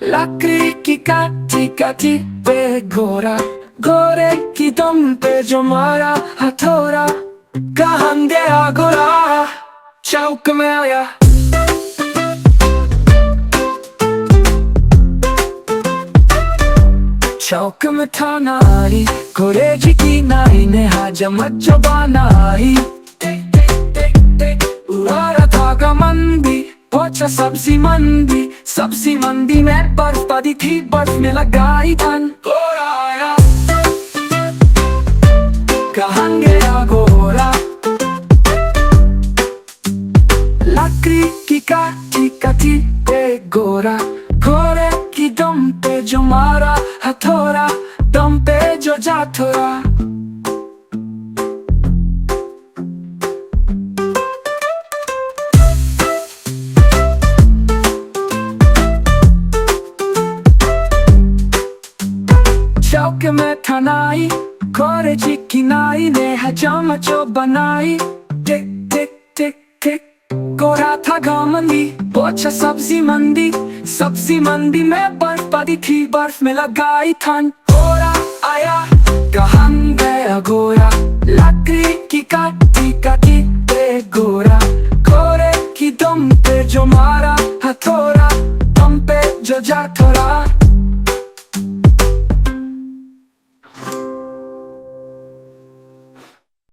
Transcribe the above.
लकड़ी की काटी काटी पे घोड़ा, घोड़े की दुम पे जो मारा हथौड़ा, कहाँ गया घोड़ा चौक में आया। चौक में था नारी, घोड़े की नाई ने हजमत जो बनाई। उड़ा था मंदी, पहुंचा सब्जी मंडी, सब्जी मंडी में बर्फ पड़ी थी, बर्फ में लगाई धन। घोड़ा आया, कहाँ गया घोड़ा, लकड़ी की काटी काटी पे घोड़ा, घोड़े की दुम पे जो मारा हथौड़ा, दम पे जो जा थोड़ा। चौक में था नाई, घोड़े की नाई ने हजाम जो बनाई। टिक टिक टिक टिक घोड़ा था घमंडी, पहुंचा सब्जी मंडी, सब्जी मंडी में बर्फ पड़ी थी, बर्फ में लगाई ठंड। घोड़ा आया, कहाँ गया घोड़ा, लकड़ी की काटी काटी पे घोड़ा, घोड़े की दुम पे जो मारा हथौड़ा, दम पे जो जा थोड़ा।